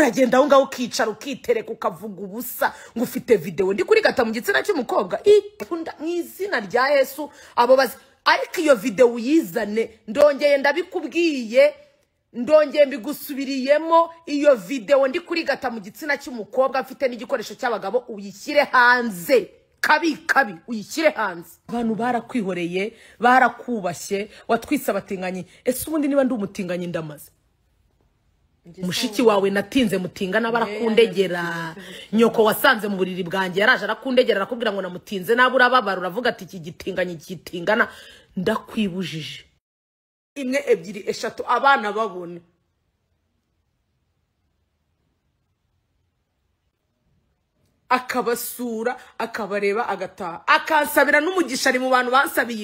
uragenda aho ngaho ukicara ukitereka ukavuga ubusa ngo ufite video ndi kuri gata mu gitsina cy'umukobwa mu izina rya Yesu abo bazi ariko iyo video uyizane ndongeye ndabikubwiye ndongeye mbigusubiriyemo iyo video ndi kuri gata mu gitsina cy'umukobwa afite n'igikoresho cy'abagabo uyishyire hanze kabi uyishyire hanze abantu barakwihoreye barakubashye watwise abatinganye ese ubundi niba ndi umutinganye ndamaze mushiki wawe natinze mutingana barakundegera nyoko wasanze mu buriri bwanjye yaraje arakundegera arakubwira ngo namutinze nabura babara uravuga ati iki gitinganye kitingana ndakwibujije imwe ebyiri eshatu abana babone akabasura akabareba agataha akansabira n'umugisha ari mu bantu bansabiye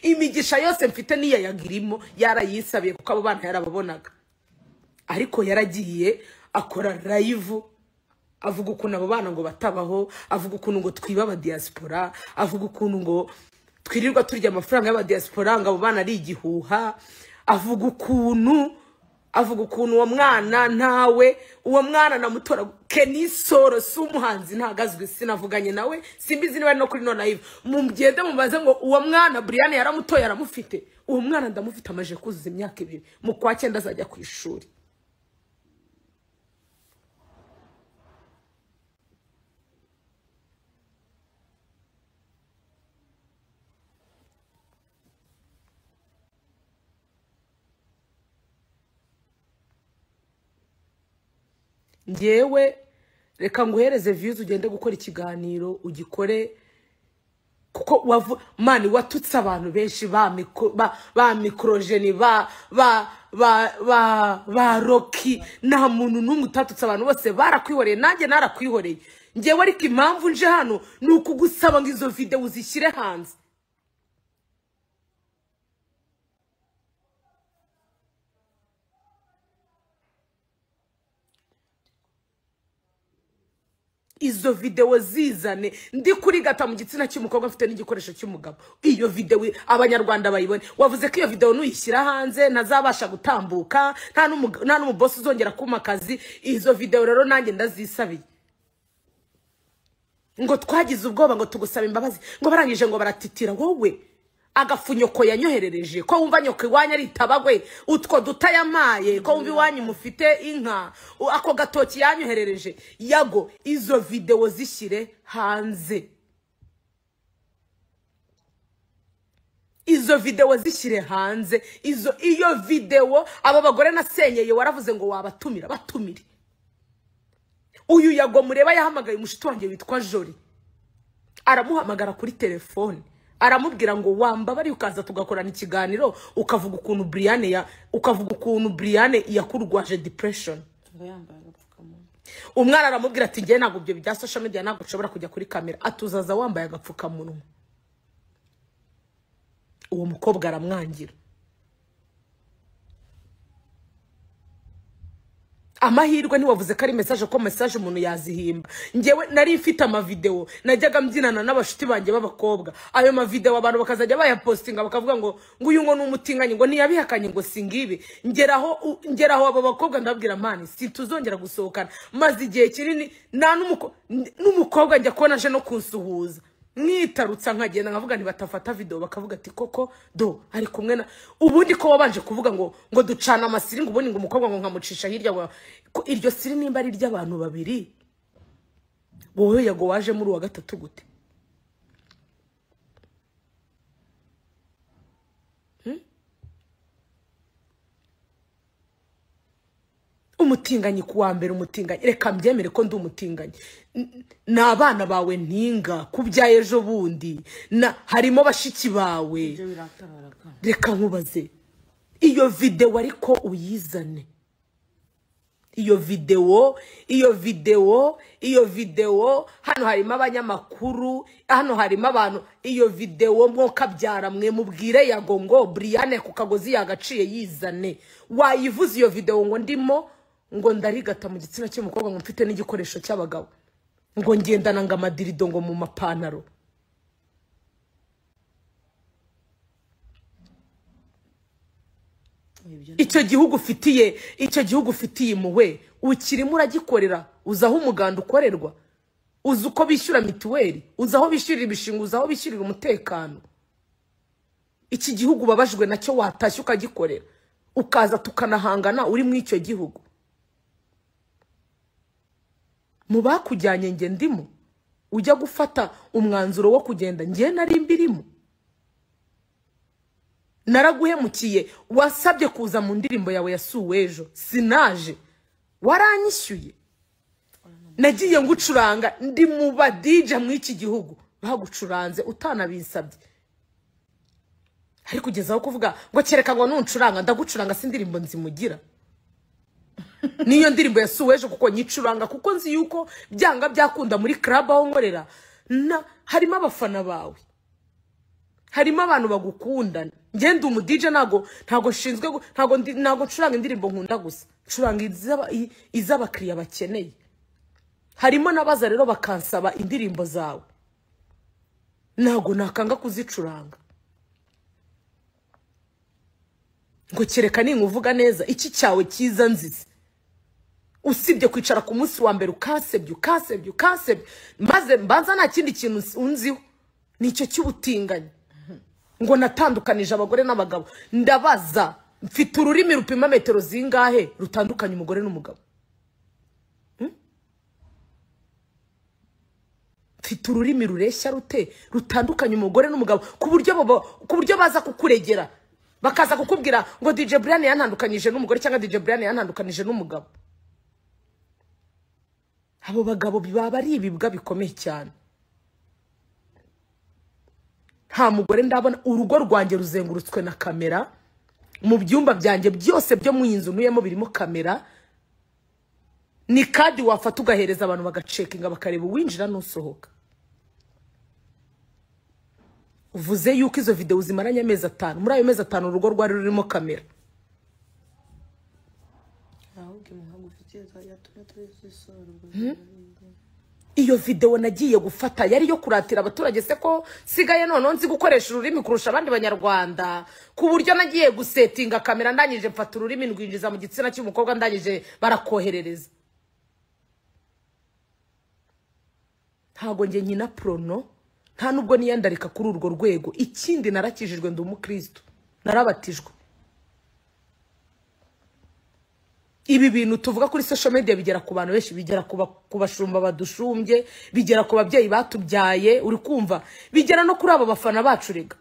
imigisha yose mfite niya yagirimo yarayisabiye kuko abo bana yarababonaga ariko yaragiye akora live avuga ukuntu abo bana ngo batabaho avuga ukuntu ngo twiba aba diaspora avuga ukuntu ngo twirirwa turya amafaranga y'aba diaspora ngo abo bana ari igihuha avuga ukuntu uwo mwana ntawe uwo mwana namutora Kenisoro sumuhanzi ntagazwe sinavuganye nawe simbizi niba no kuri no live mumugende mubaze ngo uwo mwana Brian yaramutoye aramufite uwo mwana ndamufite amaje kuzuza imyaka 2 mu kwa 9 azajya ku ishuri ngewe reka nguhereze views ugende gukora ikiganiro ugikore kuko mani watutse abantu benshi ba mikrogeni ba Rocky nta muntu n'umwe utatutse abantu bose barakwihoreye nanjye narakwihoreye ngewe ariko impamvu nje hano ni ukugusaba ngo izo video uzishyire hanze izo video zizane ndi kuri gata mu gitsina cy'umukobwa afite n'igikoresho cy'umugabo iyo video abanyarwanda bayibone wavuze ko iyo video nuyishyira hanze ntazabasha gutambuka nta n'umuboss uzongera kumakazi izo video rero nanjye ndazisabiye ngo twagize ubwoba ngo tugusaba imbabazi ngo barangije ngo baratitira wowe agafunyoko yanyoherereje ko wumva nyoko iwanya ari tabagwe utwo dutayamaye ko wumva iwanyu mufite inka ako gatoki yanyoherereje yago izo video zishyire hanze izo video zishyire hanze iyo video aba bagore nasenyeye waravuze ngo wabatumira batumire uyu yago mureba yahamagaye umushito wanjye witwa Jori aramuhamagara kuri telefone aramubwira ngo wambabari ukaza tugakorana ikiganiro ukavuga ukuntu Brian yakurwaje depression umwana aramubwira ati ngiye ntabwo byo bya social media ntabwo ushobora kujya kuri kamera atuzaza wambaye agapfukamunwa uwo mukobwa aramwangira amahirwe ntiwavuze ko ari message ko message umuntu yazihimba ngewe nari mfite ama video najyaga mbyinana n'abashuti banjye b'abakobwa ayo ma video abantu bakazajya bayapostinga bakavuga ngo uyu ngo n'umutinganye ngo ntiyabihakanye ngo singibe ngeraho abo bakobwa ndabwira mani situzongera gusohokana maze igihe kinini nta n'umukobwa njya kubona aje no kunsuhuza mwitarutsa nkagenda nkavuga batafata video bakavuga ati koko do ari kumwe na ubundi ko wabanje kuvuga ngo ducana amasiri ngo ubundi ngo umukobwa ngo nkamucisha hirya iryo siri nimba ari ry'abantu babiri wowe yago waje muri wa gatatu gute umutinganyi kuwa mbere umutinganyi reka mbyemere ko ndi umutinganyi n'abana bawe ntinga kubyaye ejo bundi harimo bashiki bawe reka nkubaze iyo video ariko uyizane iyo video hano harimo abanyamakuru hano harimo abantu iyo video mwokabyara mwe mubwire yago ngo Brian ku kagozi yagaciye yizane wayivuze iyo video ngo ndimo ngo ndarigata mu gitsina cy'umukobwa ngo mfite n'igikoresho cy'abagabo ngo ngendana nga madirido ngo mu mapantaro icyo gihugu ufitiye muwe ukirimo uragikorera, uzaho umuganda ukorerwa, uzi uko bishyura mituweli, uzaho bishyurira ibishinga, uzaho bishyurira umutekano. Iki gihugu babajwe nacyo watashye ukagikorera, ukaza tukanahangana uri mu icyo gihugu. Mu bakujyanye nge ndimo, ujya gufata umwanzuro wo kugenda, nge nari mbirimo. Naraguhemukiye, wasabye kuza mu ndirimbo yawe yasuwe ejo, sinaje, waranyishyuye. Nagiye ngucuranga, ndi mu ba DJ mu iki gihugu bagucuranze utanabisabye. Ari kugezaho kuvuga ngo kereka ngo nuncuranga, ndagucuranga si indirimbo nzimugira. Niyo ndirimbo yasuwe ejo kuko nyicuranga, kuko nzi yuko byanga byakunda muri club aho nkorera harimo abafana bawe, harimo abantu bagukunda. Ngende umu DJ ntago shinzwe ntago ncuranga indirimbo nkunda gusa, ncuranga iz'abakiriya bakeneye. Harimo nabaza rero bakansaba indirimbo zawe, ntago nakanga kuzicuranga. Ngo kereka ninkuvuga neza iki cyawe cyiza nzize, usibye kwicara ku munsi wa mbere ukasebye, maze mbanza nta kindi kintu unziho, nicyo cy'ubutinganye. Ngo natandukanije abagore n'abagabo. Ndabaza, mfite ururimi rupima metero zingahe rutandukanye umugore n'umugabo? Mfite ururimi rureshya rute rutandukanye umugore n'umugabo, ku buryo baza kukuregera bakaza kukubwira ngo DJ Brian yantandukanyije n'umugore cyangwa DJ Brian yantandukanije n'umugabo. Abo bagabo bibaba ari ibibwa bikomeye cyane. Nta mugore ndabona, urugo rwanjye ruzengurutswe na kamera, mu byumba byanjye byose byo mu inzu nuyemo birimo kamera. Ni kadi wafata ugahereza abantu bagacekinga bakareba uwinjira n'usohoka. Uvuze yuko izo video zimaranye amezi 5, muri ayo mezi 5 urugo rwari rurimo kamera. Iyo video nagiye gufata yari yo kuratira abaturage se ko sigaye none nzi gukoresha ururimi kurusha abandi banyarwanda, ku buryo nagiye gusetinga kamera ndangije mfata ururimi ndwinjiza mu gitsina cy'umukobwa ndangije barakoherereza. Ntago nge nyina prono, nta nubwo niyandarika kuri urwo rwego. Ikindi narakijijwe ndi umukristo, narabatijwe. Ibi bintu tuvuga kuri social media bigera ku bantu benshi, bigera ku bashumba badushumbye, bigera ku babyeyi batubyaye, uri kumva, bigera no kuri abo bafana bacu rega.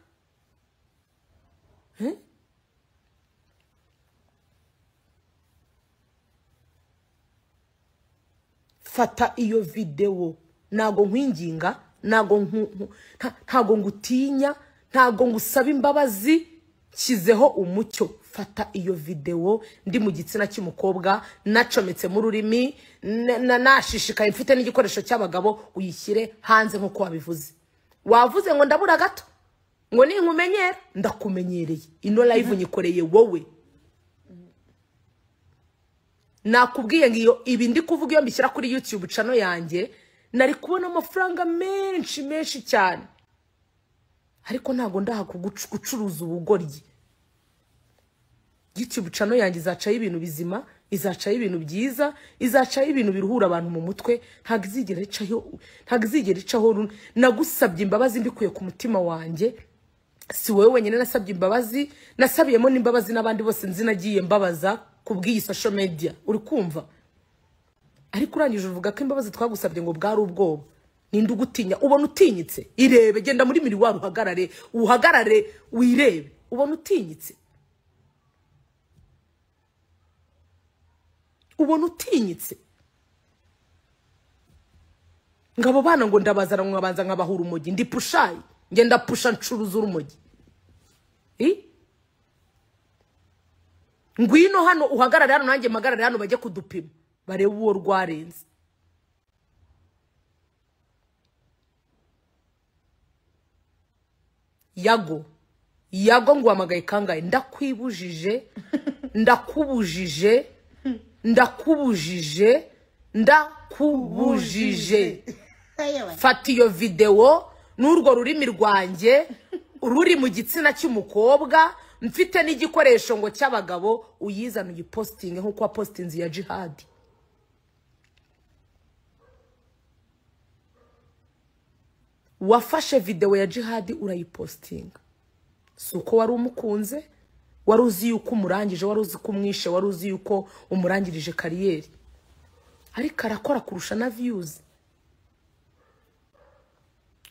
Fata iyo video, nago nkwinginga, ntago ngutinya, ntago ngusaba imbabazi, kizeho umucyo. Fata iyo video ndi mu gitsina cy'umukobwa, nacometse mu rurimi, nashishikaye mfite n'igikoresho cy'abagabo, uyishyire hanze nko wabivuze. Wavuze ngo ndabura gato, ngo ninkumenyera, ndakumenyereye. Ino live nyikoreye wowe. Nakubwiye ngiyo ibi ndi kuvuga iyo mbishyira kuri YouTube channel yanjye, nari kubona amafaranga menshi cyane. Ariko ntago ndaha gucuruza ubugoryi. YouTube channel yanjye izacaho ibintu bizima, izacaho ibintu byiza, izacaho ibintu biruhura abantu mu mutwe, ntago izigera icaho. Nagusabye imbabazi mbikuye ku mutima wanjye, si wowe wenyine nasabye imbabazi, nasabiyemo n'imbabazi n'abandi bose nzi nagiye mbabaza kubw'iyi social media, uri kumva. Ariko urangije uvuga ko imbabazi twagusabye ngo bwari ubwoba. Ninde ugutinya? Ubona utinyitse? Irebe, genda muri miriwari uhagarare wirebe, ubona utinyitse? Ubona utinyitse? Ngabo bana ngo ndabazana mwabanza nkabahura urumogi, ndi pushayi, ngenda pusha ncuruza urumogi. Ngwino hano uhagarare hano nanjye magarare hano bajye kudupima, barebe uwo rwarenze. Yago nguhamagaye kangahe? Ndakubujije. Fata iyo video n'urwo rurimi rwanjye ruri mu gitsina cy'umukobwa, mfite n'igikoresho ngo cy'abagabo, uyizana uyipostinge nkuko wa postinzi ya Jihad. wafashe video ya Jihad urayipostinga. Suko wari umukunze, wari uzi yuko umurangije, wari uzi kumwishe, wari uzi yuko umurangirije kariyeri. Ariko arakora kurusha na views.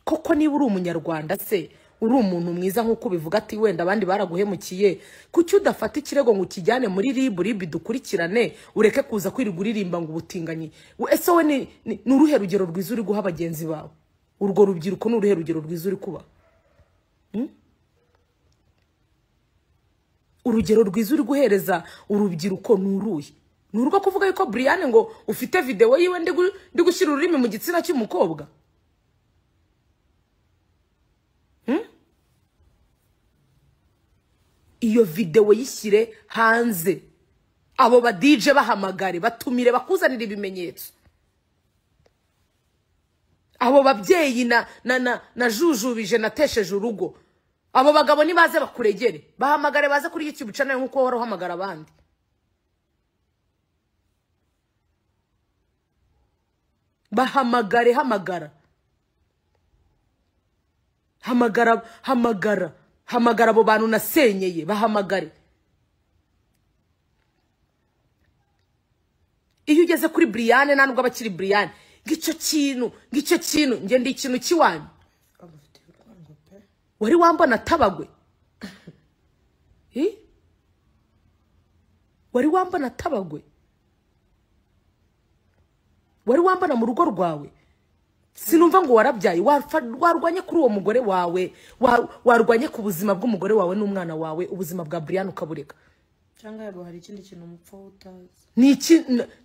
Koko niba uri umunyarwanda se, uri umuntu mwiza nkuko bivuga ati wenda abandi baraguhemukiye, kuki udafata ikirego ngo kijyane muri RIB dukurikirane, ureke kuza kwiriguririmba ngo ubutinganyi. Ese we ni uruhe rugero rwiza uri guha abagenzi bawe? Urwo rubyiruko ni uruhe rugero rwiza uri kuba? Urugero rwiza uri guhereza urubyiruko nuruye? Nuruko kuvuga yuko Brian ngo ufite video yiwe ndi gushyira ururimi mu gitsina cy'umukobwa? Iyo video yishyire hanze, abo ba DJ bahamagare, batumire, bakuzanira ibimenyetso. Abo babyeyi na jujubije natesheje urugo, abo bagabo nibaze bakuregere, bahamagare baze kuri YouTube channel nkuko wari uhamagara abandi. Bahamagare, hamagara abo bantu nasenyeye, bahamagare. Iyo ugeze kuri Brian ntanubwo abakiri Brian, ngicyo kintu nge ndi ikintu kiwanyu. Wari wambona tabagwe? Wari wambona tabagwe? Wari wambona mu rugo rwawe? Sinumva ngo warabyaye, warwanye kuri uwo mugore wawe, warwanye ku buzima bw'umugore wawe n'umwana wawe, ubuzima bwa Brian ukabureka. Cyangwa yago hari ikindi kintu umupfa utazi?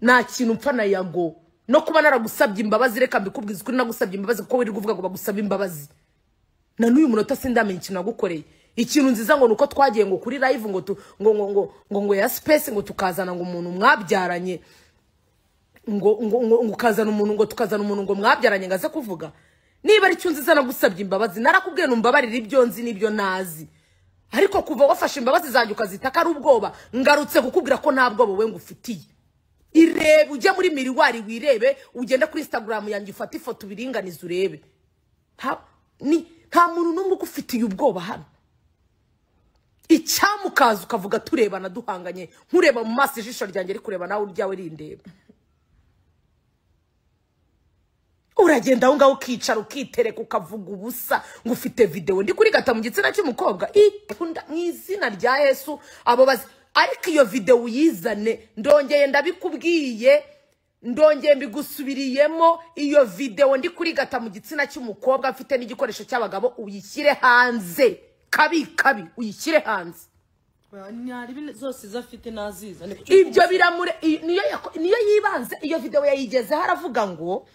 Nta kintu mpfa na yago. No kuba naragusabye imbabazi, reka mbikubwiza kuri nagusabye imbabazi kuko wiri kuvuga ngo bagusaba imbabazi. Na n'uyu munota sindamenye ikintu nagukoreye. Ikintu nziza ngo nuko twagiye ngo kuri live ngo ya space ngo tukazana ngo umuntu mwabyaranye, ngo ukazana umuntu ngo tukazana umuntu ngo mwabyaranye ngaze kuvuga. Niba ari cyo nziza nagusabye imbabazi, narakubwiye numbabarira ibyo nzi nibyo nazi. Ariko kuva wafashe imbabazi zanjye ukazitaka ari ubwoba, ngarutse kukubwira ko nta bwoba we ngufitiye. Irebe ujye muri miriwari wirebe, ugenda kuri Instagram yanjye ufata ifoto biringaniza urebe. Nta muntu numwe ugufitiye ubwoba hano. Icyamukaza ukavuga turebana duhanganye, nkureba mu maso ijisho ryanjye ri kureba nawe uryawe rindeba. Uragenda aho ngaho ukicara ukitereka ukavuga ubusa ngo ufite video ndi kuri gata mu gitsina cy'umukobwa. Ikunda mwizina rya Yesu abo bazi. Ariko iyo video uyizane, ndongeye ndabikubwiye, ndongeye mbigusubiriyemo, iyo video ndi kuri gata mu gitsina cy'umukobwa afite n'igikoresho cy'abagabo uyishyire hanze. Kabi uyishyire hanze. Nyari zose zafite naziza. Ibyo biramure niyo yibanze. Iyo video yayigeze haravuga ngo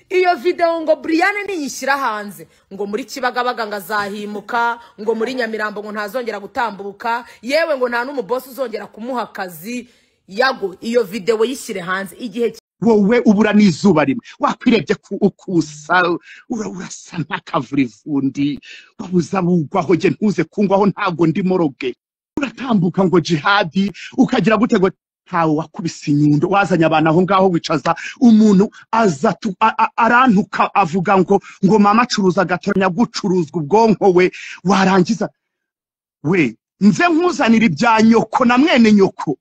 iyo video ngo Brian niyishyira hanze ngo muri Kibagabaga ngazahimuka, ngo muri Nyamirambo ngo ntazongera gutambuka, yewe ngo nta n'umuboss uzongera kumuha akazi. Yago iyo video yishyire hanze igihe wowe ubura n'izuba rimwe wakwirebye ukusa urasa nk'akavurivundi, wabuza bugwaho je ntuze kungwaho ntago ndi moroge, uratambuka ngo Jihad ukagira gutego ntawe wakubise inyundo, wazanya abantu aho ngaho wicaza umuntu aza arantuka avuga ngo mama acuruza gatonya gucuruzwa ubwonko we, warangiza we nze nkuzanira ibya nyoko na mwene nyoko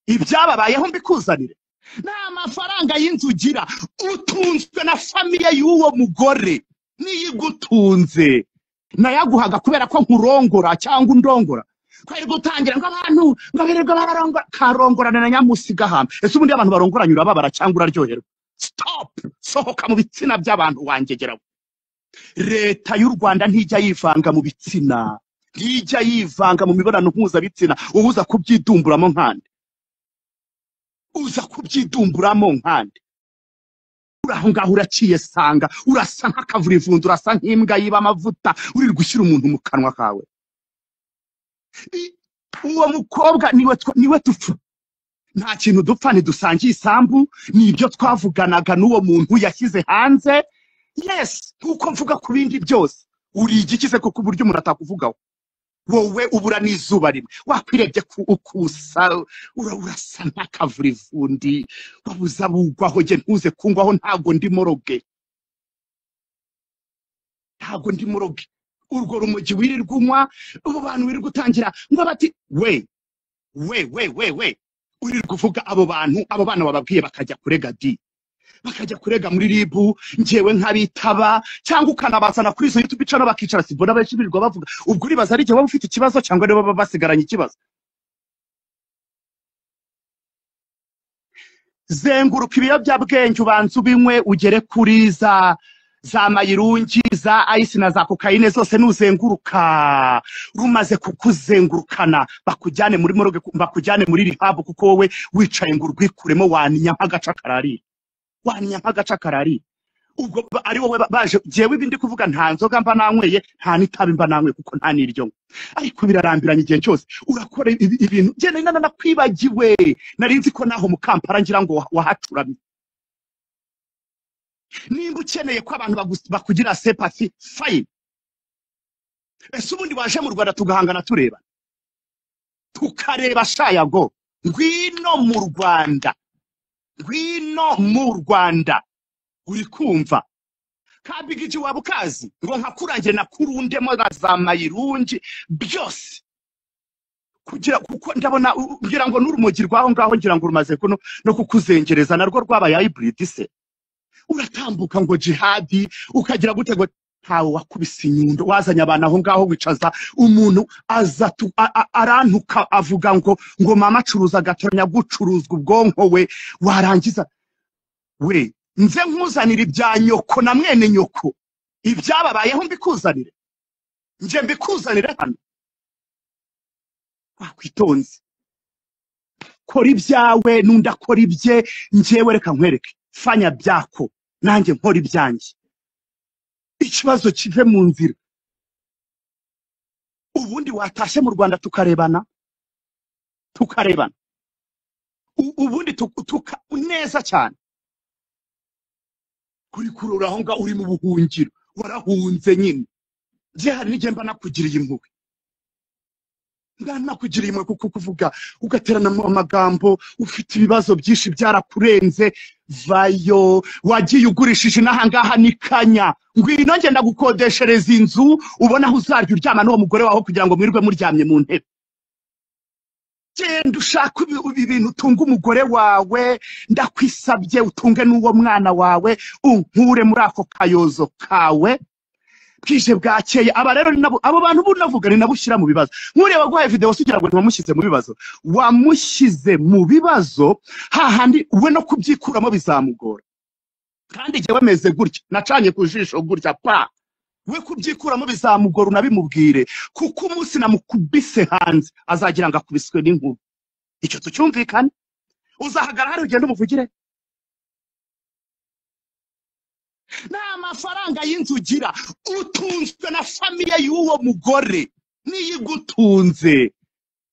ibyababayeho mbikuzanire. Nta mafaranga y'inzugira, utunzwe na famiye y'uwo mugore niyigutunze, nayaguhaga kubera ko nkurongora cyangwa undongora. Kwari gutangira ngo abantu ngabererwa bararongora, karongorana na nyamusiga hamwe. Ese ubundi abantu barongoranyura babara cyangwa uraryoherwa? Stop, sohoka mu bitsina by'abantu wangegera. Leta y'u Rwanda ntijya yivanga mu bitsina, ntijya yivanga mu mibonano mpuzabitsina. Ubuza kubyidumburamo nkande, uza kubyidumburamo nkande. Uraho ngaho uraciye sanga, urasa nk'akavurivundi, urasa nk'imbwa yiba amavuta, uri gushyira umuntu mu kanwa kawe. Uwo mukobwa niwe tupfa, nta kintu dupfa, ntidusangiye isambu, nibyo twavuganaga n'uwo muntu yashyize hanze. Yes, uko mvuga ku bindi byose uri igikize kuko uburyo umuntu atakuvugaho. Wowe ubura n'izuba rimwe wakwirebye ukusa urasa nk'akavurivundi, wabuza bugwaho je ntuze kungwaho ntago ndi moroge. ntago ndi muroge urwo rumogi wirirwa unywa abo bantu wirirwa utangira ngo bati we urirwa uvuga abo bana bababwiye bakajya kurega bakajya kurega muri ribu njewe nkabitaba cyangwa ukanabazana kuri izo YouTube channel bakicara sibona benshi birirwa bavuga ubwo uribaza ari je waba ufite ikibazo cyangwa nibo baba basigaranye ikibazo zenguruka ibiyobyabwenge ubanza ubinywe ugere kuri za mayirungi za ice na za kokaine zose nuzenguruka rumaze kukuzengurukana bakujyane muri moroge bakujyane muri rehab kuko wowe wicaye ngo urwikuremo waninya nk'agaca karari ubwo ari wowe baje jewe ibindi kuvuga nta nzoga mba nanyweye nta nitabi mba nanyweye kuko nta niryo ariko birarambiranye igihe cyose urakora ibintu je nakwibagiwe narinzi ko naho mu Kampala ngira ngo wahacuramye nimba ukeneye ko abantu bakugira sympathy fine ese ubundi waje mu Rwanda tugahangana tureba tukareba shayago ngwino mu Rwanda uri kumva kabigiji wabukazi ngo nkakurange nakurundemo za mayirungi byose kugira kuko ndabona ngira ngo n'urumogi rwaho ngaho ngira ngo rumaze no kukuzengereza narwo rwabaye hybrid se uratambuka ngo jihadi ukagira gute ngo ntawe wakubise inyundo wazanye abantu aho ngaho wicaza umuntu aza arantuka avuga ngo mama acuruza gatonya gucuruzwa ubwonko we warangiza we nze nkuzanira ibya nyoko na mwene nyoko ibyababayeho mbikuzanire nje mbikuzanire hano wakwitonze kora ibyawe nunda kora ibye njewe reka nkwereke fanya byako nanjye nkora ibyanjye ikibazo kive mu nzira ubundi watashe mu Rwanda tukarebana ubundi neza cyane kuri kurura aho nga uri mu buhungiro warahunze nyine je hari n'igemba nakugiriye impuhwe nakugiriye impuhwe kuko kuvuga ugaterana amagambo ufite ibibazo byinshi byarakurenze vayo wagiye ugurishije nahangaha nikanya ngwino ngenda gukodeshereza inzu ubona aho uzarya uryama n'uwo mugore waho kugira ngo mwirwe muryamye mu ntebe genda ushaka ibintu utunga umugore wawe ndakwisabye utunge n'uwo mwana wawe unkure muri ako kayozo kawe bwije bwakeye aba rero abo bantu bunavuga ni nabushyira mu bibazo nkureba guhaye video sugira ngo ntiwamushyize mu bibazo wamushyize mu bibazo hahandi we no kubyikuramo bizamugora kandi je wemeze gutya nacanye kujisho gutya pa we kubyikuramo bizamugora unabimubwire kuko umunsi namukubise hanze azagira ngo akubiswe n'inkuba icyo tucyumvikane uzahagarara ugenda umuvugire na mafaranga y'inzugira utunzwe na famiye y'uwo mugore niyigutunze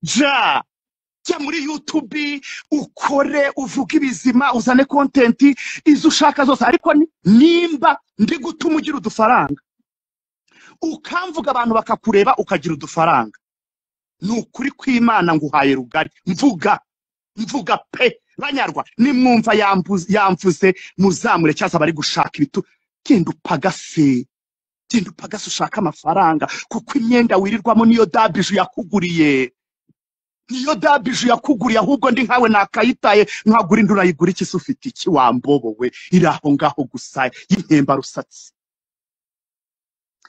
jya muri YouTube ukore uvuga ibizima uzane content izo ushaka zose ariko nimba ndi gutuma ugira udufaranga ukamvuga abantu bakakureba ukagira udufaranga nukuri kw'Imana nguhaye rugari mvuga pe banyarwa nimwumva yamvuze muzamure cyasa bari gushaka ibitu genda upagase ushaka amafaranga kuko imyenda wirirwamo niyo dabiju yakuguriye ahubwo ndi nkawe nakayitaye nkagura indura yigura iki ufite iki wambobowe iraho ngaho gusa y'impemba rusatsi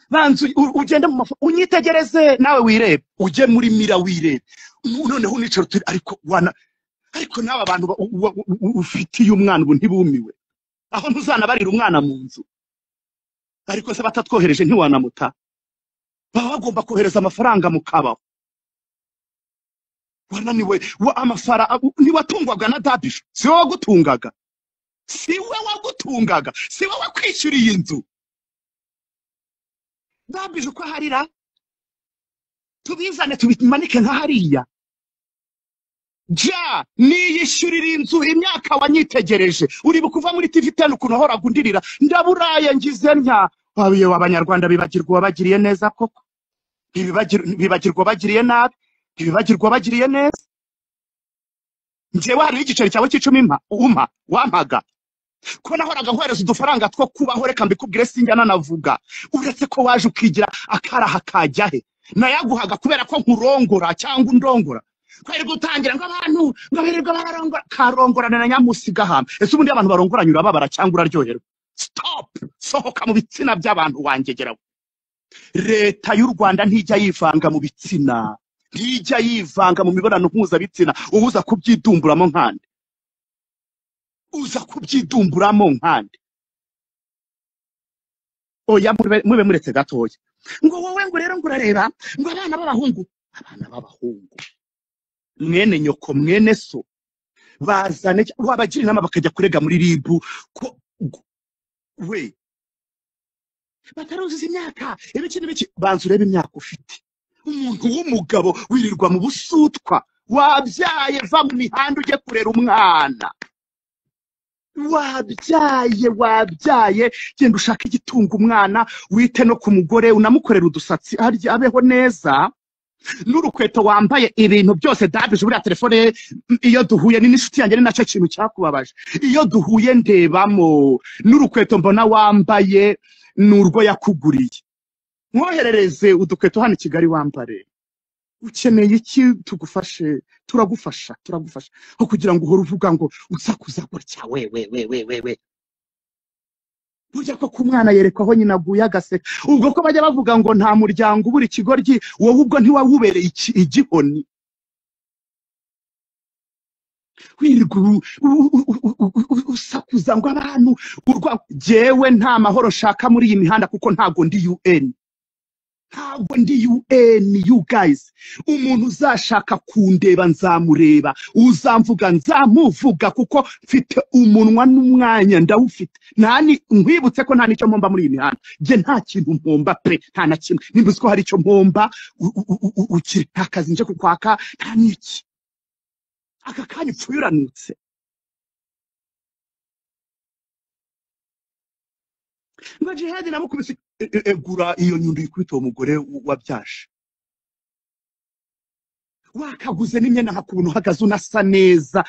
banzu ugende mu unyitegereze nawe wirebe uje muri mira wirebe noneho unicaro ariko nawe abantu ufitiye umwana ubu ntibumiwe aho ntuzanabarira umwana mu nzu ariko se batatwohereje ntiwanamuta baba bagomba kohereza amafaranga mu kabaho wananiwe amafara niwatungwaga na dabisho si wowe wagutungaga si wowe wakwishyuriye inzu dabisho uko harira tubizane tubimanike nka hariya ja niyishyurira inzu imyaka wanyitegereje uri bukuva muri TV10 ukuntu hora gundirira ndaburaye ngize ntya wabiye w'abanyarwanda bibagirwa wabagiriye neza koko bibagirwa bagiriye nabi bibagirwa bagiriye neza njewe hari igiceri cyawe cy'icumi wampaga ko nahoraga nkohereza udufaranga two kubaho reka mbikubwire sinjyana navuga uretse ko waje ukigira akaraha kajyahe nayaguhaga kubera ko nkurongora cyangwa undongora kwari gutangira ngo abantu ngo birirwa barongora karongorana na nyamusiga hamwe ese ubundi abantu barongoranye urababara cyangwa uraryoherwa stop sohoka mu bitsina by'abantu wangegeraho leta y'u Rwanda ntijya yivanga mu bitsina ntijya yivanga mu mibonano mpuzabitsina ubuza kubyidumburamo nkande uza kubyidumburamo nkande oya mube muretse gatoya ngo wowe ngo rero ngo urareba ngo abana b'abahungu mwene nyoko mwene so bazane wabagira inama bakajya kurega muri ribu ko we bataruziza imyaka ibiki banza urebe imyaka ufite umuntu w'umugabo wirirwa mu busutwa wabyaye va mu mihanda ujye kurera umwana wabyaye genda ushaka igitunga umwana wite no ku mugore unamukorera udusatsi arya abeho neza n'urukweto wambaye ibintu byose dabije buriya telefone iyo duhuye ni n'inshuti yanjye ni nacyo kintu cyakubabaje iyo duhuye ndebamo n'urukweto mbona wambaye n'urwo yakuguriye mwoherereze udukweto hano i Kigali wambare ukeneye iki tugufashe turagufasha aho kugira ngo uhore uvuga ngo usakuza gutya we burya ko ku mwana yerekwaho nyina aguye agaseka ubwo ko bajya bavuga ngo nta muryango ubura ikigoryi wowe ubwo ntiwawubereye igihoni wirirwa usakuza ngo abantu jewe nta mahoro nshaka muri iyi mihanda kuko ntago ndi UN you guys umuntu uzashaka kundeba nzamureba uzamvuga nzamuvuga kuko mfite umunwa n'umwanya ndawufite ntani nkwibutse ko nta nicyo mpomba muri iyi mihanda je nta kintu mpomba pe nta na kimwe nimbuze ko hari icyo mpomba ukiri akazi nje kukwaka nta niki aka kanya upfuyuranutse ngo Jihad namukubise egura iyo nyundo ikwita uwo mugore wabyaje wakaguze n'imyenda hakubuntu hagaze unasa neza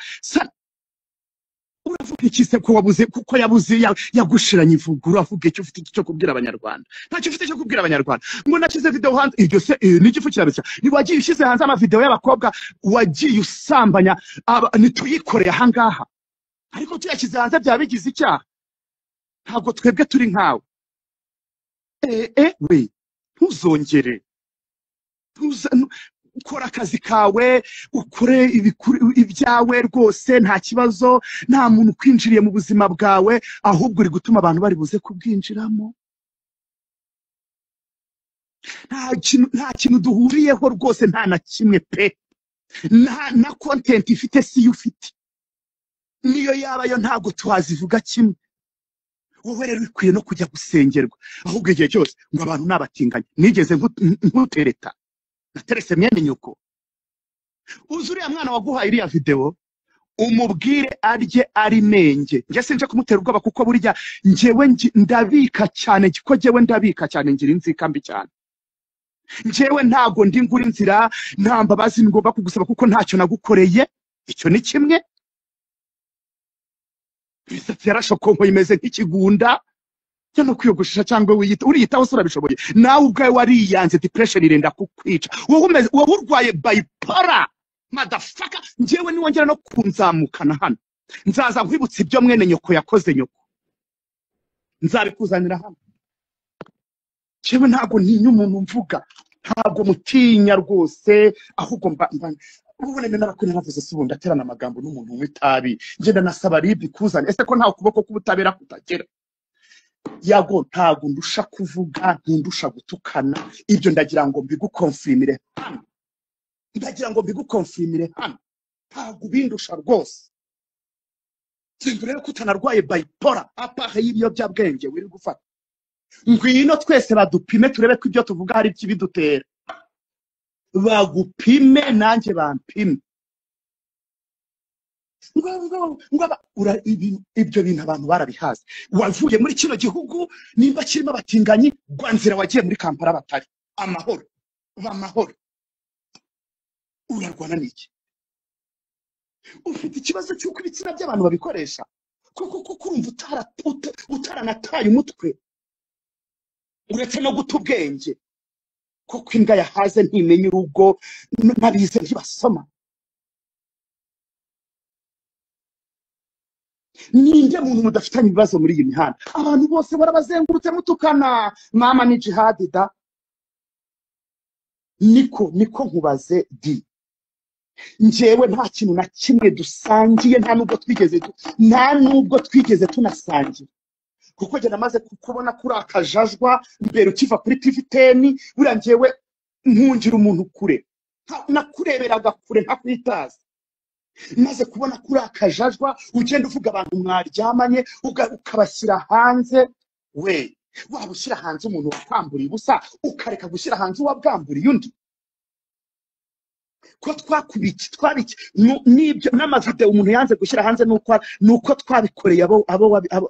uravuga iki se ko wabuze kuko yabuze yagushiranye ivuga uravuga icyo ufite cyo kubwira abanyarwanda ntacyo ufite cyo kubwira abanyarwanda ngo nakize video hanze iryo se n'igifu kirabeshya niwagiye ushize hanze ama video y'abakobwa wagiye usambanya nituyikoreye ahangaha ariko tuyakize hanze byabigize icyaha ntabwo twebwe turi nkawe we ntuzongere ukora akazi kawe ukore ibyawe rwose nta kibazo nta muntu kwinjiriye mu buzima bwawe ahubwo uri gutuma abantu bari buze kubwinjiramo nta kintu duhuriyeho rwose nta na kimwe pe na content ifite si ufite niyo yaba yo ntabwo twazivuga kimwe wowe rero bikwiye no kujya gusengerwa ahubwo igihe cyose ngo abantu nabatinganye nigeze nkutereta naterese myene nyuko uzuriya mwana waguhaye iriya video umubwire arye ari menge nje sinje kumutera ubwoba kuko burya njewe ndabika cyane giko jewe ndabika cyane ngira inzika mbi cyane njewe ntago ndi ngura inzira nta mbabazi ngomba kugusaba kuko ntacyo nagukoreye icyo ni kimwe bisatsi yarashokonko imeze nk'ikigunda cyano kwiyogoshesha cyangwa uriyitaho sura bishoboye nawe ubwawe wariyanze depression irenda kukwica wowe urwaye bipolar motherfucker njewe niwongera no kunzamukana hano nzaza nkwibutsa ibyo mwene nyoko yakoze nyoko nzabikuzanira hano cyewe ntago ntinya umuntu mvuga ntago mutinya rwose ahubwo ubone narakwina navuze sibundi aterana amagambo n'umuntu w'itabi ngenda nasaba ribi kuzana ese ko nta ukuboko k'ubutabera kutagera yago ntago ndusha kuvuga ntundusha gutukana ibyo ndagira ngo mbigukonfirmire hano ntago bindusha rwose sinzi rero kutanarwaye bipolar apaha y'ibiyobyabwenge wiri gufata ngwino twese badupime turebe ko ibyo tuvuga hari ikibidutera bagupime nanjye bampime ibyo bintu abantu barabihaze wavuye muri kino gihugu nimba kirimo abatinganyi rwanzira wagiye muri Kampala batari amahoro urarwana n'iki ufite ikibazo cy'uko ibitsina by'abantu babikoresha kuko urumva utaranataye umutwe uretse no guta ubwenge kuko imbwa yahaze ntimenya urugo n'abize ntibasoma. Ninde muntu mudafitanye ibibazo muri iyi mihanda? Abantu bose barabazengurutse mutukana mama ni jihadi da. Niko nkubaze di, njyewe nta kintu na kimwe dusangiye, nta nubwo twigeze tunasangira, kuko njye namaze kubona kuri akajajwa mbere ukiva kuri TV10. Buriya njyewe nkungira umuntu kure, nakureberaga kure ntakwitaza. Maze kubona kuri akajajwa ugenda uvuga abantu mwaryamanye ukabashyira hanze. We waba ushyira hanze umuntu wakwamburiye ubusa ukareka gushyira hanze uwabwamburiye undi? Ko twakubiki n'ibyo n'amavideo umuntu yanze gushyira hanze nuko twabikoreye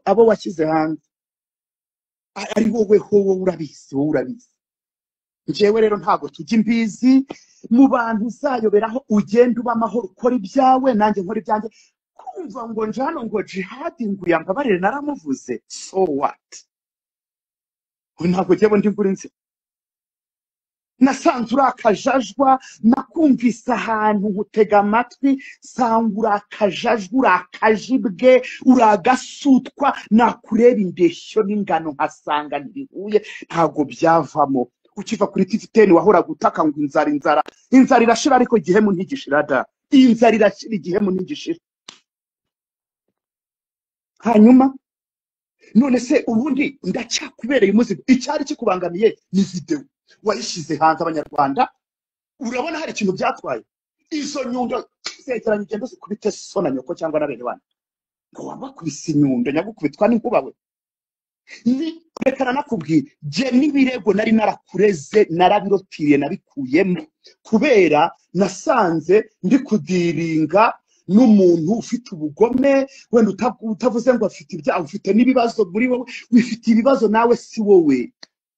abo washyize hanze. Ari wowe urabizi. Njyewe rero ntago tujya imbizi mu bantu uzayoberaho, ugenda uba amahoro, ukora ibyawe nanjye nkora ibyanjye. Kumva ngo njano ngo jihadi nguya mbabarire naramuvuze, so what? Ntabwo njyewe ndi nguri nzi. Nasanze urakajajwa, nakumvise ahantu nkutega amatwi, sanga urakajajwa, urakajibwe, uragasutwa, nakureba indeshyo n'ingano nkasanga ntibihuye, ntago byavamo. Ukiva kuri TV10 wahora gutaka ngo inzara irashira, ariko igihemu ntigishira da. Inzara irashira, igihemu ntigishira. Hanyuma none se ubundi ndacyakubereye umuzigo, icyari kikubangamiye ni video wayishize hanze abanyarwanda. Urabona hari ikintu byatwaye? Izo nyundo zegeranye ugenda zikubite so na nyoko cyangwa na bene bana, ngo wabakubise inyundo nyagukubitwa n'inkuba we. Ni rekana nakubwiye, je n'ibirego nari narakureze narabirotiriye nabikuyemo, kubera nasanze ndi kudiringa n'umuntu ufite ubugome. Wenda utavuze ngo afite ibyaha, ufite n'ibibazo muri wowe, wifite ibibazo nawe si wowe,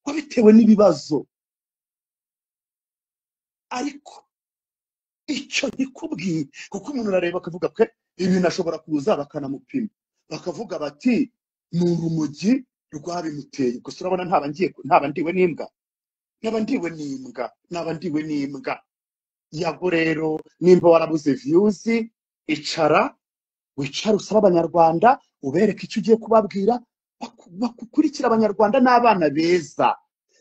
wabitewe n'ibibazo. Ariko icyo nikubwiye, kuko umuntu arareba akavuga ko ibintu ashobora kuza bakanamupima, bakavuga bati ni urumogi rwabimuteye. Gusa urabona ntaba ndiwe n'imbwa. Yabo rero nimba warabuze views, wicare usaba abanyarwanda ubereke icyo ugiye kubabwira, bakukurikira. Abanyarwanda n'abana beza,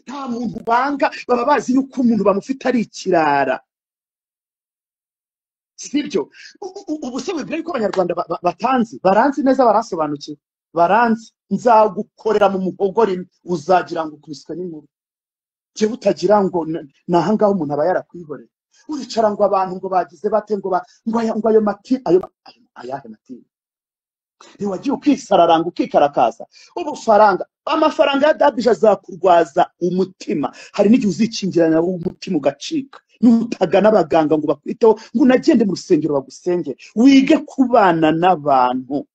nta muntu banga, baba bazi yuko umuntu bamufite ari ikirara, sibyo? Ubu se wibwira yuko abanyarwanda baranzi neza, barasobanukiwe, baranzi. Nzagukorera mu muhogori uzagira ngo ukubiswe n'inkuru. Je utagira ngo nahangaho umuntu aba yarakwihorera. Uricara ngo abantu ngo bagize bate ngo ayo mati ayahe mati. Ni wagiye ukisararanga ukikarakaza amafaranga ya Dabija azakurwaza umutima. Hari n'igihe uzikingirana umutima ugacika, nutagana abaganga ngo bakwiteho, ngo unagende mu rusengero bagusengere. Wige kubana n'abantu,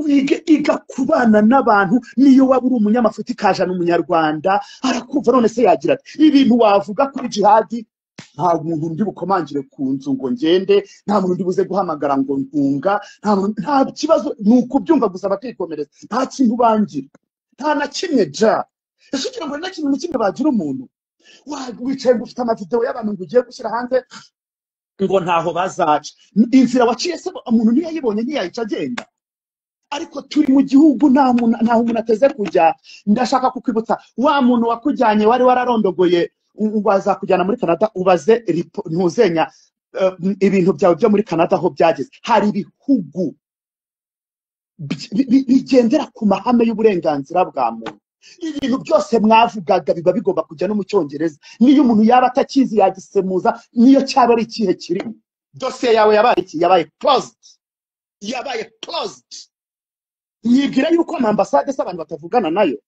iga kubana n'abantu. Niyo waba uri umunyamafuti kajana umunyarwanda arakumva, none se yagira ati ibintu wavuga kuri jihadi, nta muntu ndi bukomangire ku nzu ngo ngende, nta muntu ndi buze guhamagara ngo ntunga, nta kibazo. Nuko byumva gusa bakikomereza, nta kintu bangira, nta na kimwe ja. Ese ugira ngo nta kintu na kimwe bagira umuntu? Wicaye ngo ufite amavideo y'abantu ngo ugiye gushyira hanze ngo ntaho bazaca. Inzira waciye se umuntu ntiyayibonye ntiyayica agenda. Ariko turi mu gihugu ntaho umuntu ateze kujya. Ndashaka kukwibutsa wa muntu wakujyanye wari wararondogoye ngo azakujyana muri Canada, ubaze ntuzenya ibintu byawe byo muri Canada aho byageze. Hari ibihugu bigendera ku mahame y'uburenganzira bwa muntu. Ibintu byose mwavugaga biba bigomba kujya no mu Cyongereza. Niyo umuntu yaba atakizi yagisemuza, niyo cyaba ari ikihe kirimo. Dosiye yawe yabaye closed. Nibwira yuko ambasade s'abantu batavugana nayo,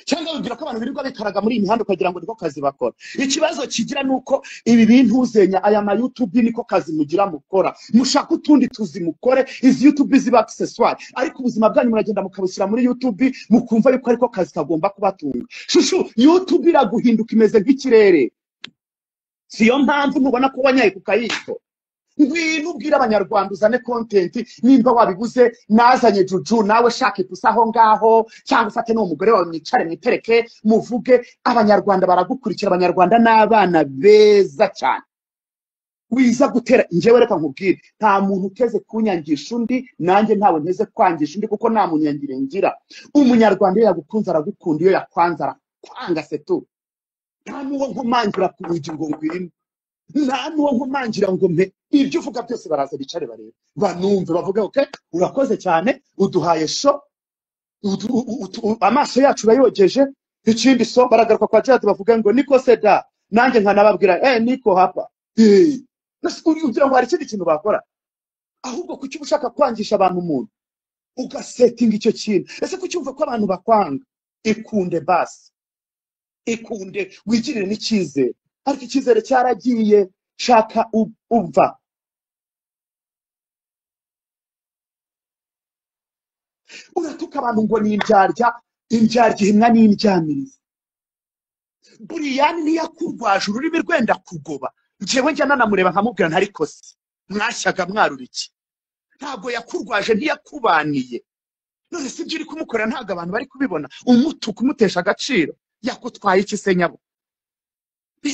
cyangwa wibwira ko abantu birirwa bikaraga muri imihanda ukagira ngo niko kazi bakora. Ikibazo kigira nuko ibi bintu uzenya aya ma YouTube niko kazi mugira mukora. Mushaka utundi tuzi mukore, izi YouTube ziba accessoire, ariko ubuzima bwanyu muragenda mukabushyira muri YouTube mukumva yuko ariko kazi kagomba kubatunga. Shushu, YouTube iraguhinduka imeze nk'ikirere. Siyo mpamvu mubona ko wanyaye ku kayiko. ngwino ubwira abanyarwanda uzane content nimba wabibuze nazanye juju nawe shaka ipusa aho ngaho cyangwa ufate n'uwo mugore wawe mwicare mwitereke muvuge abanyarwanda baragukurikira abanyarwanda n'abana beza cyane wiza gutera njyewe reka nkubwire nta muntu uteze kunyangisha undi nanjye ntawe nteze kwangisha undi kuko nta munyangire ngira umunyarwanda iyo yagukunze aragukunda iyo yakwanze arakwanga setu nta n'uwo nkomangira ku rugi ngo ngwino nta n'uwo nkomangira ngo mpe ibyo uvuga byose baraza bicare barebe banumve bavuga okay urakoze cyane uduhaye sho amaso yacu bayogeje ikindi so baragaruka kwa chat bavuga ngo niko seda nanjye nkanababwira niko hapa ugira ngo hari ikindi kintu bakora ahubwo kuki ushaka kwangisha abantu umuntu ugasetting icyo kintu ese kucyumva ko abantu bakwanga ikunde basi ikunde wigirire n'icyizere ariko icyizere cyaragiye shaka umva uratuka abantu ngo ni indyarya ihimwa n'indyamiriza buriyani niyakurwaje ururimi rwenda kugoba njyewe njya nanamureba nkamubwira ntariko se mwashyaga mwarura iki ntabwo yakurwaje ntiyakubaniye none si ibyo uri kumukorera ntabwo abantu bari kubibona umutuku umutesha agaciro yakutwaye iki se nyabo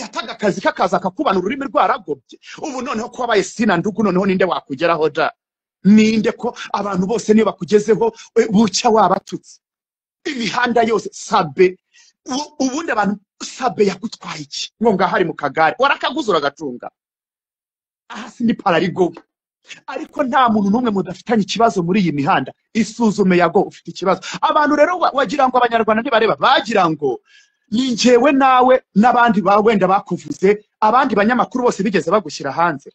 yataga akazi kakaza akakubana ururimi rwaragobye ubu noneho ko wabaye sina ndugu noneho ninde wakugeraho da ninde ko abantu bose niyo bakugezeho bucya wabatutse imihanda yose sabe ubundi abantu sabe yakutwaye iki ngo ngahari mu kagare warakaguza uragatunga aha si ni pararigo ariko nta muntu numwe mudafitanye ikibazo muri iyi mihanda isuzume yago ufite ikibazo abantu rero wagira ngo abanyarwanda ntibareba bagira ngo ni njyewe nawe n'abandi wenda bakuvuze abandi banyamakuru bose bigeze bagushyira hanze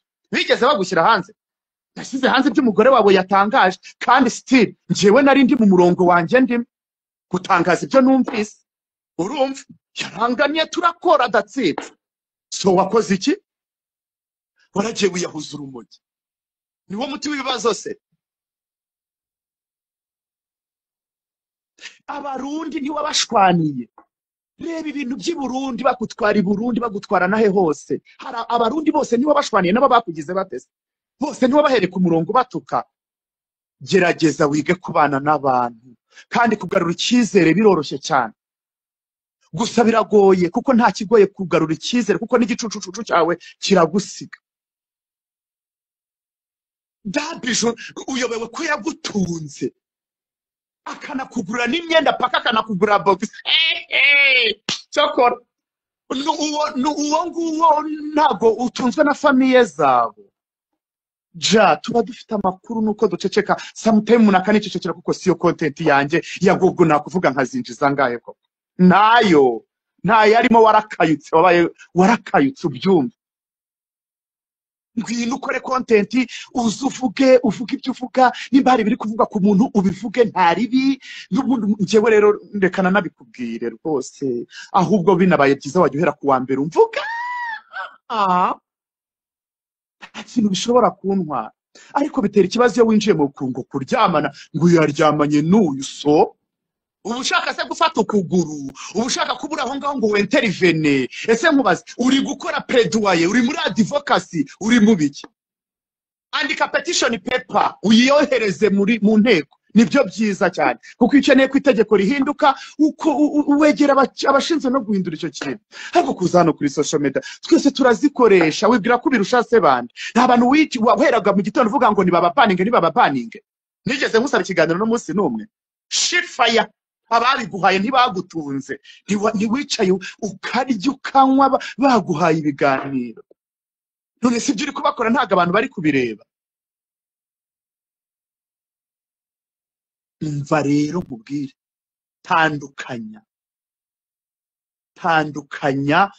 nasize hanze by'umugore wabo yatangaje kandi still njyewe nari ndi mu murongo wanjye ndimo gutangaza ibyo numvise urumva yaranganye turakora datsitse so wakoze iki waragiye wiyahuza urumogi niwo muti w'ibibazo se abarundi ntiwabashwaniye reba ibintu by'i Burundi bakutwara i Burundi bagutwara nahe hose hari abarundi bose nibo bashwaniye nabo bakugize batese bose nibo bahereka umurongo batuka gerageza wige kubana n'abantu kandi kugarura icyizere biroroshye cyane gusa biragoye kuko nta kigoye kugarura icyizere kuko n'igicucucucu cyawe kiragusiga dabisho uyobewe ko yagutunze akanakugura n'imyenda paka akanakugura box cyokora uwo nguwo ntabwo utunzwe na famiye zabo tuba dufite amakuru nuko duceceka sometime umuntu akanicecekera kuko siyo content yanjye yagubwo nakuvuga nkazinjiza ngahe koko nayo arimo warakayutse ubyumva ngwino ukore content uvuge ibyo uvuga nimba hari biri kuvuga ku muntu ubivuge ntaribi n'ubundi njyewe rero ndekana nabikubwire rwose ahubwo binabaye byiza wajya uhera ku wa mbere umvuga nta kintu bishobora kuntwara ariko bitera ikibazo iyo winjiye mu kungo kuryamana ngo yaryamanye n'uyu so ubushaka se gufata ukuguru ubushaka kubura aho ngaho ngo wenterivene ese nkubaze uri gukora pledoyer uri muri advocacy uri mu biki andika petition paper uyiyohereze mu nteko nibyo byiza cyane kuko ukeneye ko itegeko rihinduka uko wegera abashinzwe no guhindura icyo kintu ariko kuzano kuri social media twese turazikoresha wibwira ko birusha se bande nta bantu waheraga mu gitondo uvuga ngo ni babapaninge nigeze nkusaba ikiganiro no munsi numwe shit fire ababiguhaye ntibagutunze ntiwicaye ukarya ukanywa baguhaye ibiganiro none si ibyo uri kubakora ntabwo abantu bari kubireba umva rero nkubwire tandukanya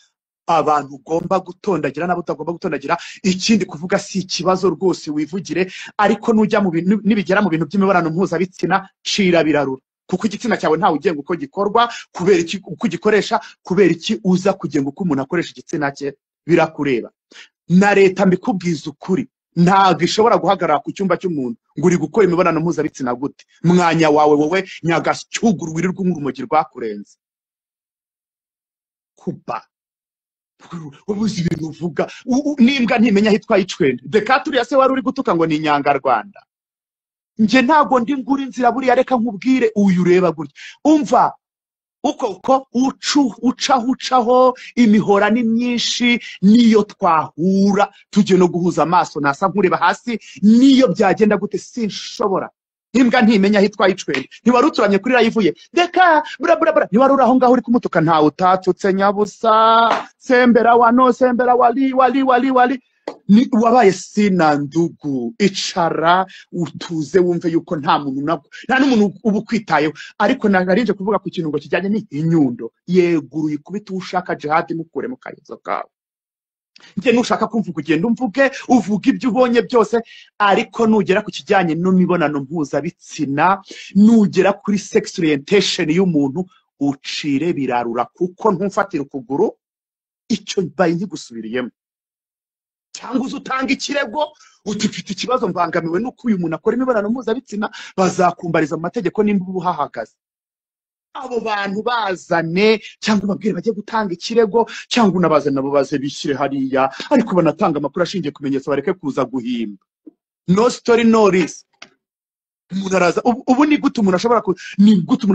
abantu ugomba gutondagira n'abo utagomba gutondagira ikindi kuvuga si ikibazo rwose wivugire ariko nujya mu bintu nibigera mu bintu by'imibonano mpuzabitsina cira birarura kuko igitsina cyawe ntawe ugenga uko gikorwa kubera iki uko gikoresha kubera iki uza kugenga uko umuntu akoresha igitsina cye birakureba na leta mbikubwiza ukuri ntabwo ishobora guhagarara ku cyumba cy'umuntu ngo uri gukora imibonano mpuzabitsina gute mwanya wawe wowe nyagacyuguru wirirwa nk'urumogi rwakurenze kuba wabuze ibintu uvuga nimbwa ntimenya ahitwa icwende Dekaturiya se wari uri gutuka ngo ni inyangarwanda nje ntago ndi nguri inzira buriya reka nkubwire uyu ureba gutya umva uko ucaho imihora ni myinshi niyo twahura tujye no guhuza amaso nasa nkureba hasi niyo byagenda gute sinshobora imbwa ntimenya ahitwa icwende ntiwari uturanye kuri rayivuye deka bra ntiwari uri aho ngaho uri kumutuka ntawe utatutse nyabusa sembera wali ni wabaye sina ndugu icara utuze wumve yuko nta n'umuntu ubu kwitayeho ariko nagarinje kuvuga ku kintu ngo kijyanye n'inyundo yeguruye kubita ushaka jihad mukure mu kayezo kawe nje nushaka kumvuga ugenda umvuge uvuga ibyo ubonye byose ariko nugera ku kijyanye n'imibonano mpuzabitsina nugera kuri sex orientation y'umuntu ucire birarura kuko ntumfatira ukuguru icyo bayi nkigusubiriyemo cyangwa uzutanga ikirego utufite ikibazo mbangamiwe nuko uyu muntu akora imibonano mpuzabitsina bazakumbariza mu mategeko nimba ubuhahagaze abo bantu bazane cyangwa babwire bajye gutanga ikirego cyangwa unabazane nabo baze bishyire hariya ariko banatanga amakuru ashingiye kumenyetso bareke kuza guhimba no story no risk umuntu araza ubu ni gute umuntu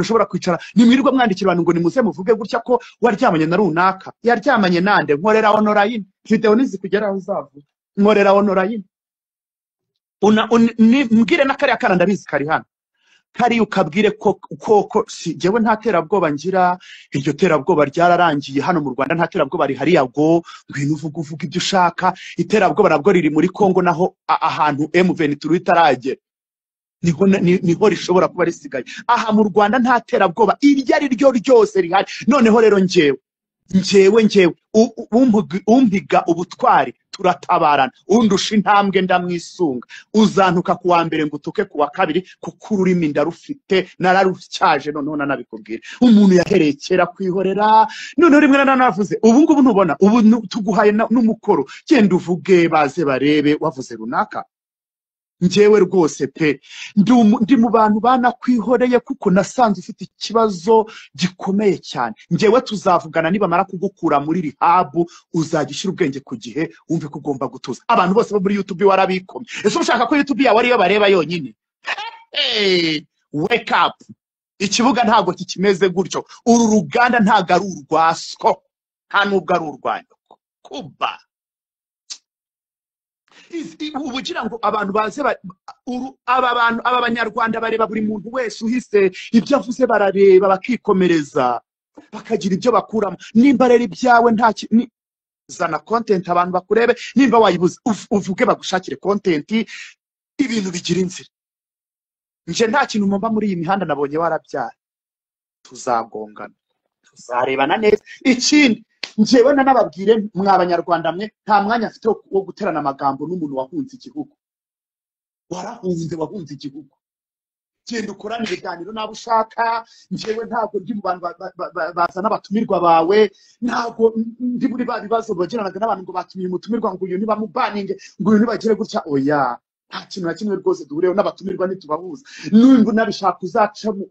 ashobora kwicara nimwirirwa mwandikira abantu ngo nimuze muvuge gutya ko waryamanye na runaka yaryamanye nande nkorera online video nizi kugera aho uzavuga nkorera online mbwire n'akariya kana ndabizi kari hano kari ukabwire ko jewe nta terabwoba ngira iryo terabwoba ryararangiye hano mu Rwanda nta terabwoba rihari yago ngwino uvuga ibyo ushaka iterabwoba nabwo riri muri Kongo naho ahantu M23 itaragera niho rishobora kuba risigaye aha mu Rwanda nta terabwoba iryo ari ryo ryose rihari noneho rero njyewe umpiga ubutwari turatabarana undusha intambwe ndamwisunga uzantuka kuwa mbere ngutuke kuwa kabiri kuko ururimi ndarufite nararutyaje noneho nanabikubwira umuntu yaherekera kwihorera noneho rimwe nanavuze ubu ngubu ntubona ubu tuguhaye n'umukoro genda uvuge baze barebe wavuze runaka njyewe rwose pe ndi mu bantu banakwihoreye kuko nasanze ufite ikibazo gikomeye cyane njyewe tuzavugana nibamara kugukura muri rehab uzagishyira ubwenge ku gihe wumve ko ugomba gutuza abantu bose bo muri YouTube warabikomye ese ushaka ko YouTube yawe ariyo bareba yonyine wake up ikibuga ntago kikimeze gutyo uru ruganda ntago ari urwaso nta nubwo ari urwanyu kuba ubugira ngo abantu baze aba banyarwanda bareba buri muntu wese uhise ibyo avuze barareba bakikomereza bakagira ibyo bakuramo nimba rero ibyawe nta zana content abantu bakurebe nimba wayibuze uvuge bagushakire content ibintu bigira inzira nje nta kintu mumba muri iyi mihanda nabonye warabyara tuzagongana tuzarebana neza ikindi njyewe nanababwire mw'abanyarwanda mwe nta mwanya afite wo guterana amagambo n'umuntu wahunze igihugu wahunze igihugu genda ukorana ibiganiro nabo ushaka njyewe ntabwo ndi mu bantu bazana abatumirwa bawe ntabwo ndi muri ba bibazo bagiranaga n'abantu ngo batumiye umutumirwa ngo uyu nibamubaninge ngo uyu nibagire gutya oya nta kintu na kimwe rwose duhureho n'abatumirwa ntitubahuza n'ubu nabishaka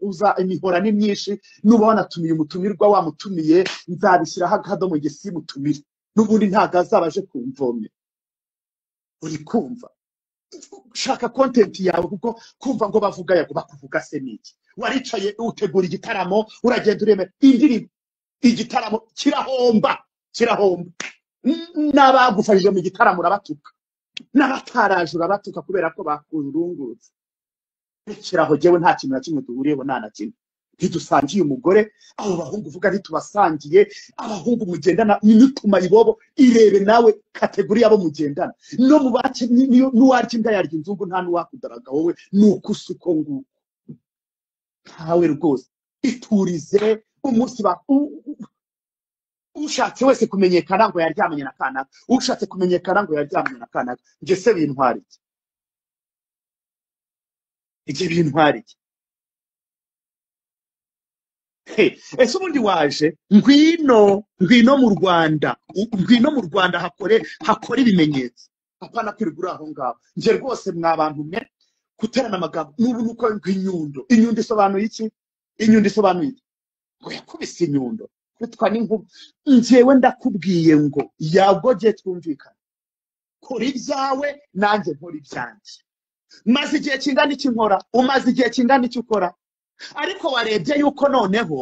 uza imihora ni myinshi nuba wanatumiye umutumirwa wamutumiye nzabishyiraho akadomo nge simutumire n'ubundi ntago azabaje kumvomye uri kumva shaka content yawe kuko kumva ngo bavuga yago bakuvuga se niki waricaye utegura igitaramo uragenda ureme indirimbo igitaramo kirahomba n'abagufashije mu gitaramo urabatuka n'abataraje urabatuka kubera ko bakurungurutse rekeraho jewe nta kintu na kimwe duhuriyeho nta na kimwe ntidusangiye umugore abo bahungu uvuga ntitubasangiye abahungu mugendana n'ituma ibobo irebe nawe kategori yabo mugendana no mu baki n'uwarya imbwa yarya inzungu nta n'uwakudaraga wowe nuko usuko nguko ntawe rwose iturize umunsi ushatse wese kumenyekana ngo yaryamanye na kanaka ushatse kumenyekana ngo yaryamanye na kanaka nje se bintwari iki bintwari ese ubundi waje ngwino mu Rwanda hakore ibimenyetso apana kwirigura aho ngaho nje rwose mwabantu mwe guterana amagambo n'ubu nuko inyundo isobanuye iki ngo yakubise inyundo kwitwa n'inkuba njyewe ndakubwiye ngo yagoje twumvikana kora ibyawe nanjye nkora ibyanjye maze igihe kingana iki nkora umaze igihe kingana iki ukora ariko warebye yuko noneho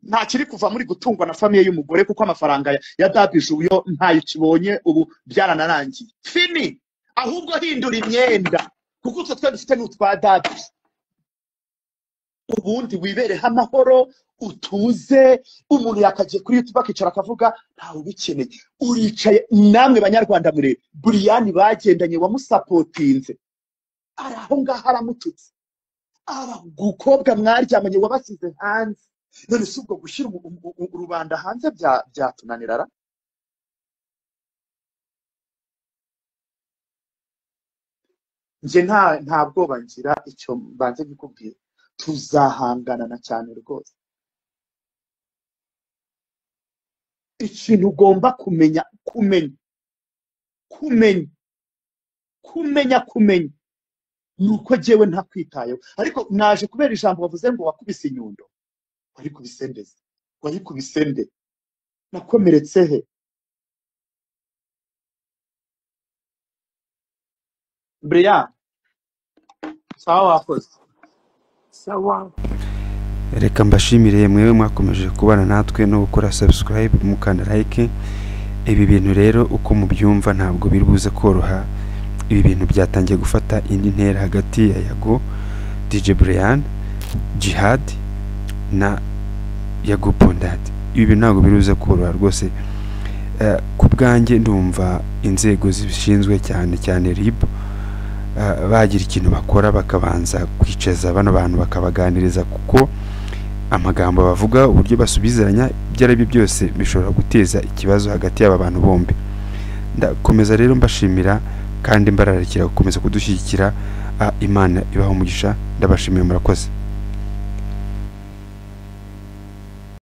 nta kiri kuva muri gutungwa na famiye y'umugore kuko amafaranga ya dabije uyo ntayo kibonye ubu byaranarangiye fini ahubwo hindura imyenda kuko utwo twe dufite n'utwa dabije ubundi wibereho amahoro utuze umuntu yakagiye kuri YouTube akicara akavuga ntawe ubikeneye uricaye namwe banyarwanda muri Buriyani bagendanye wamusapotinze araho ngaho aramututse abagukobwa mwaryamanye wabasize hanze none si ubwo gushyira rubanda hanze byatunanirara nje nta bwoba ngira icyo mbanze gikubwira tuzahangana na cyane rwose ikintu ugomba kumenya nuko jewe ntakwitayeho ariko naje kubera ijambo bavuze ngo wakubise inyundo wari kubisende nakomeretse he Brian sawa wakoze sawa reka mbashimire mwewe mwakomeje kubana natwe no gukora subscribe mukanda like ibi bintu rero uko mubyumva ntabwo biri buze koroha ibi bintu byatangiye gufata indi ntera hagati ya Yago DJ Brian Jihad na Yago Pondad ibi ntabwo biruze koroha rwose ku bwanjye ndumva inzego zibishinzwe cyane RIB bagira ikintu bakora bakabanza kwicaza bano bantu bakabaganiriza kuko amagambo bavuga uburyo basubizanya byarabyo byose bishobora guteza ikibazo hagati y'aba bantu bombi ndakomeza rero mbashimira kandi mbararikira gukomeza kudushyigikira Imana ibaho umugisha ndabashimiye murakoze